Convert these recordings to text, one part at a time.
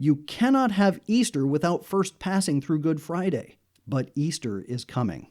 You cannot have Easter without first passing through Good Friday. But Easter is coming.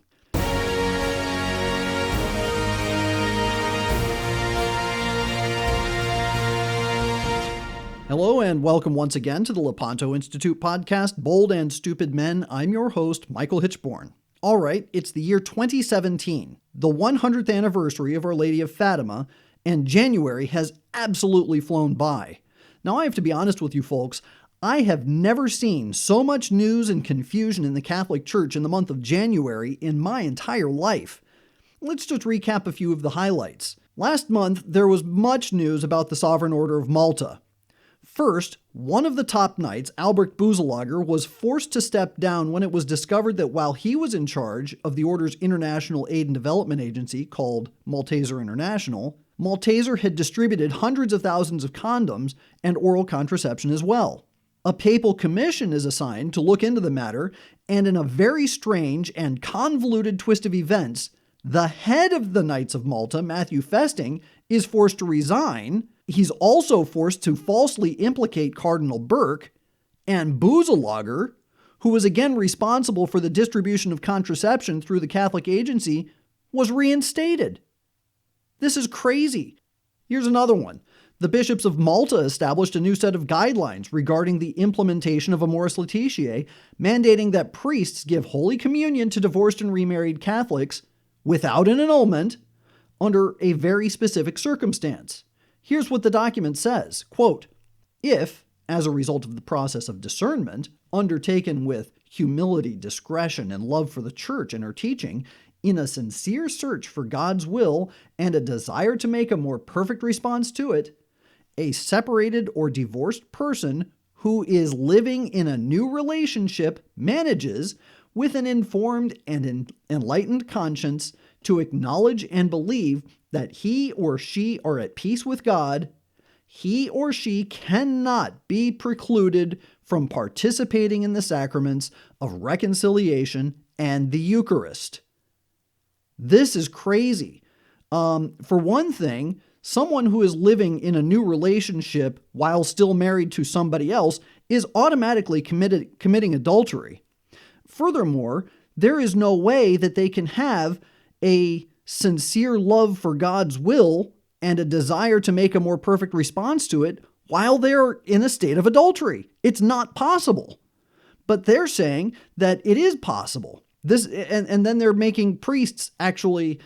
Hello and welcome once again to the Lepanto Institute Podcast, Bold and Stupid Men. I'm your host, Michael Hitchborn. All right, it's the year 2017, the 100th anniversary of Our Lady of Fatima, and January has absolutely flown by. Now, I have to be honest with you folks, I have never seen so much news and confusion in the Catholic Church in the month of January in my entire life. Let's just recap a few of the highlights. Last month, there was much news about the Sovereign Order of Malta. First, one of the top knights, Albert Boeselager, was forced to step down when it was discovered that while he was in charge of the order's international aid and development agency called Malteser International, Malteser had distributed hundreds of thousands of condoms and oral contraception as well. A papal commission is assigned to look into the matter, and in a very strange and convoluted twist of events, the head of the Knights of Malta, Matthew Festing, is forced to resign. He's also forced to falsely implicate Cardinal Burke, and Boeselager, who was again responsible for the distribution of contraception through the Catholic agency, was reinstated. This is crazy. Here's another one. The bishops of Malta established a new set of guidelines regarding the implementation of Amoris Laetitia, mandating that priests give Holy Communion to divorced and remarried Catholics without an annulment under a very specific circumstance. Here's what the document says, quote, if, as a result of the process of discernment, undertaken with humility, discretion, and love for the Church and her teaching, in a sincere search for God's will and a desire to make a more perfect response to it, a separated or divorced person who is living in a new relationship manages, with an informed and enlightened conscience, to acknowledge and believe that he or she are at peace with God, he or she cannot be precluded from participating in the sacraments of reconciliation and the Eucharist. This is crazy. For one thing, someone who is living in a new relationship while still married to somebody else is automatically committing adultery. Furthermore, there is no way that they can have a sincere love for God's will and a desire to make a more perfect response to it while they're in a state of adultery. It's not possible. But they're saying that it is possible. And then they're making priests actually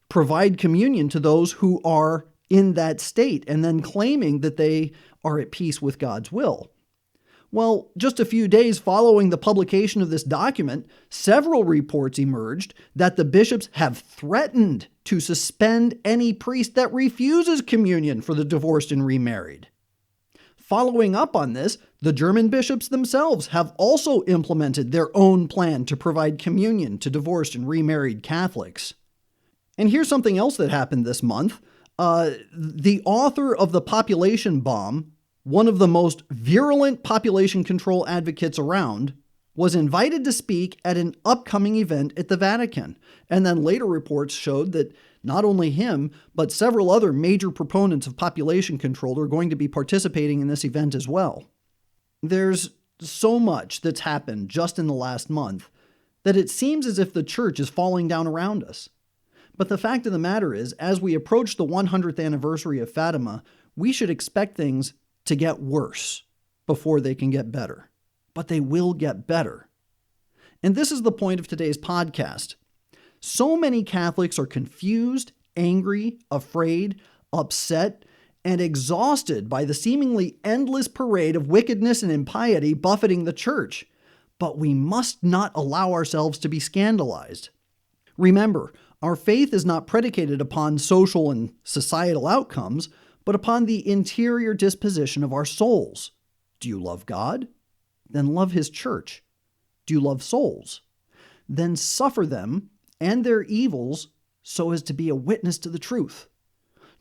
provide communion to those who are in that state and then claiming that they are at peace with God's will. Well, just a few days following the publication of this document, several reports emerged that the bishops have threatened to suspend any priest that refuses communion for the divorced and remarried. Following up on this, the German bishops themselves have also implemented their own plan to provide communion to divorced and remarried Catholics. And here's something else that happened this month. The author of The Population Bomb, one of the most virulent population control advocates around, was invited to speak at an upcoming event at the Vatican. And then later reports showed that not only him, but several other major proponents of population control are going to be participating in this event as well. There's so much that's happened just in the last month that it seems as if the Church is falling down around us. But the fact of the matter is, as we approach the 100th anniversary of Fatima, we should expect things to get worse before they can get better. But they will get better. And this is the point of today's podcast. So many Catholics are confused, angry, afraid, upset, and exhausted by the seemingly endless parade of wickedness and impiety buffeting the Church. But we must not allow ourselves to be scandalized. Remember, our faith is not predicated upon social and societal outcomes, but upon the interior disposition of our souls. Do you love God? Then love His Church. Do you love souls? Then suffer them and their evils so as to be a witness to the truth.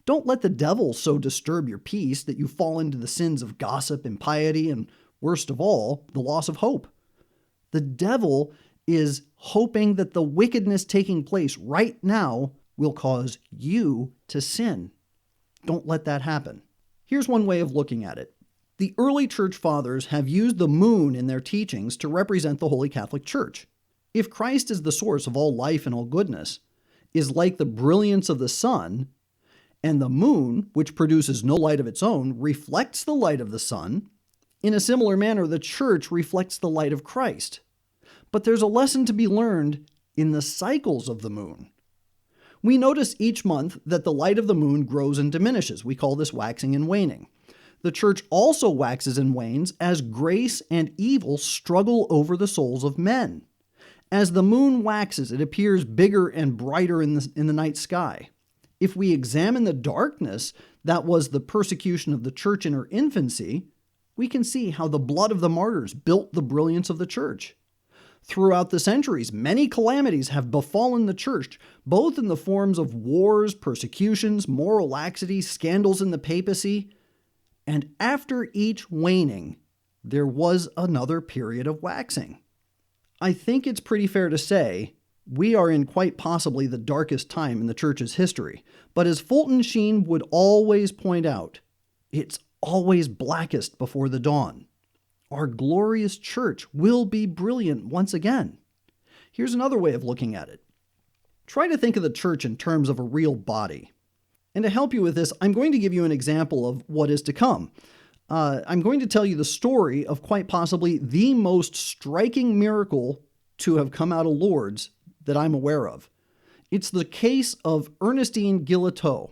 Don't let the devil so disturb your peace that you fall into the sins of gossip, impiety, and worst of all, the loss of hope. The devil is hoping that the wickedness taking place right now will cause you to sin. Don't let that happen. Here's one way of looking at it. The early church fathers have used the moon in their teachings to represent the Holy Catholic Church. If Christ is the source of all life and all goodness, is like the brilliance of the sun, and the moon, which produces no light of its own, reflects the light of the sun, in a similar manner the church reflects the light of Christ. But there's a lesson to be learned in the cycles of the moon. We notice each month that the light of the moon grows and diminishes. We call this waxing and waning. The church also waxes and wanes as grace and evil struggle over the souls of men. As the moon waxes, it appears bigger and brighter in the night sky. If we examine the darkness that was the persecution of the church in her infancy, we can see how the blood of the martyrs built the brilliance of the church. Throughout the centuries, many calamities have befallen the church, both in the forms of wars, persecutions, moral laxity, scandals in the papacy. And after each waning, there was another period of waxing. I think it's pretty fair to say we are in quite possibly the darkest time in the church's history. But as Fulton Sheen would always point out, it's always blackest before the dawn. Our glorious church will be brilliant once again. Here's another way of looking at it. Try to think of the church in terms of a real body. And to help you with this, I'm going to give you an example of what is to come. I'm going to tell you the story of quite possibly the most striking miracle to have come out of Lourdes that I'm aware of. It's the case of Ernestine Guilleteau.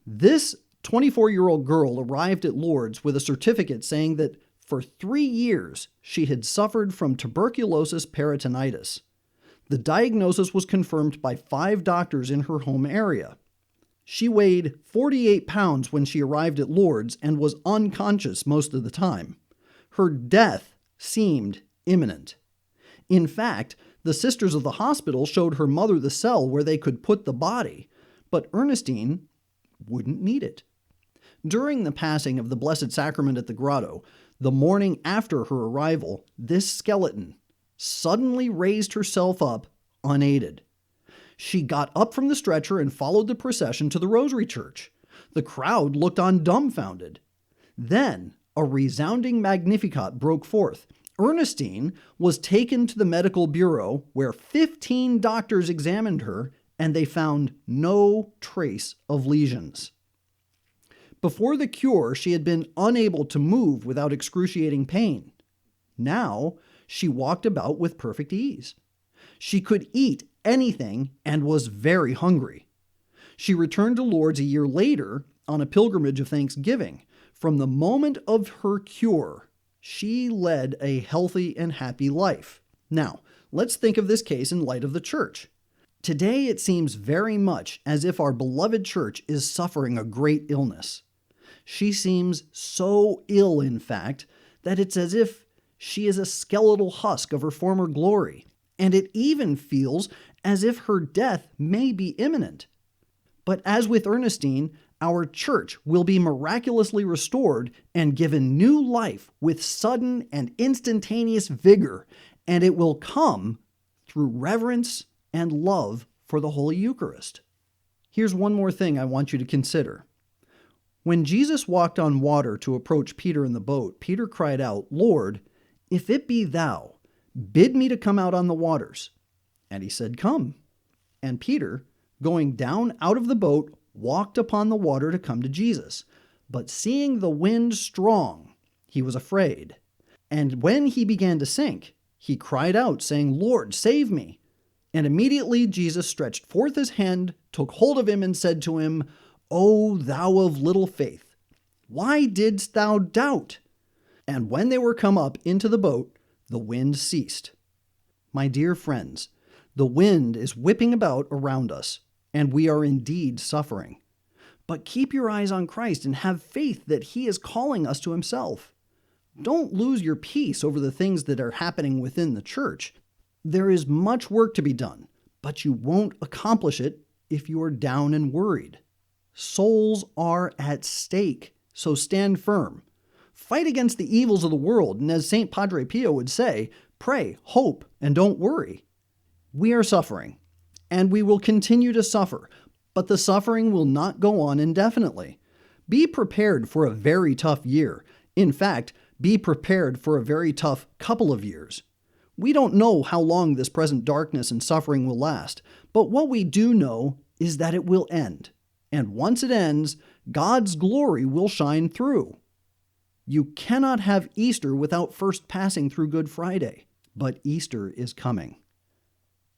This 24-year-old girl arrived at Lourdes with a certificate saying that for 3 years she had suffered from tuberculosis peritonitis. The diagnosis was confirmed by 5 doctors in her home area. She weighed 48 pounds when she arrived at Lourdes and was unconscious most of the time. Her death seemed imminent. In fact, the sisters of the hospital showed her mother the cell where they could put the body, but Ernestine wouldn't need it. During the passing of the Blessed Sacrament at the grotto, the morning after her arrival, this skeleton suddenly raised herself up unaided. She got up from the stretcher and followed the procession to the Rosary Church. The crowd looked on dumbfounded. Then a resounding Magnificat broke forth. Ernestine was taken to the medical bureau where 15 doctors examined her and they found no trace of lesions. Before the cure, she had been unable to move without excruciating pain. Now, she walked about with perfect ease. She could eat anything and was very hungry. She returned to Lourdes a year later on a pilgrimage of thanksgiving. From the moment of her cure, she led a healthy and happy life. Now, let's think of this case in light of the church. Today, it seems very much as if our beloved church is suffering a great illness. She seems so ill, in fact, that it's as if she is a skeletal husk of her former glory, and it even feels as if her death may be imminent. But as with Ernestine, our church will be miraculously restored and given new life with sudden and instantaneous vigor, and it will come through reverence and love for the Holy Eucharist. Here's one more thing I want you to consider. When Jesus walked on water to approach Peter in the boat, Peter cried out, "Lord, if it be thou, bid me to come out on the waters." And he said, "Come." And Peter, going down out of the boat, walked upon the water to come to Jesus. But seeing the wind strong, he was afraid. And when he began to sink, he cried out, saying, "Lord, save me." And immediately Jesus stretched forth his hand, took hold of him, and said to him, "O thou of little faith, why didst thou doubt?" And when they were come up into the boat, the wind ceased. My dear friends, the wind is whipping about around us, and we are indeed suffering. But keep your eyes on Christ and have faith that he is calling us to himself. Don't lose your peace over the things that are happening within the church. There is much work to be done, but you won't accomplish it if you are down and worried. Souls are at stake, so stand firm. Fight against the evils of the world, and as St. Padre Pio would say, pray, hope, and don't worry. We are suffering, and we will continue to suffer, but the suffering will not go on indefinitely. Be prepared for a very tough year. In fact, be prepared for a very tough couple of years. We don't know how long this present darkness and suffering will last, but what we do know is that it will end. And once it ends, God's glory will shine through. You cannot have Easter without first passing through Good Friday, but Easter is coming.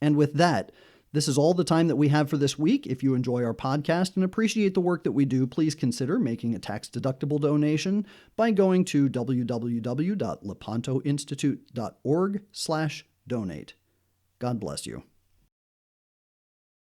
And with that, this is all the time that we have for this week. If you enjoy our podcast and appreciate the work that we do, please consider making a tax-deductible donation by going to www.lepantoinstitute.org/donate. God bless you.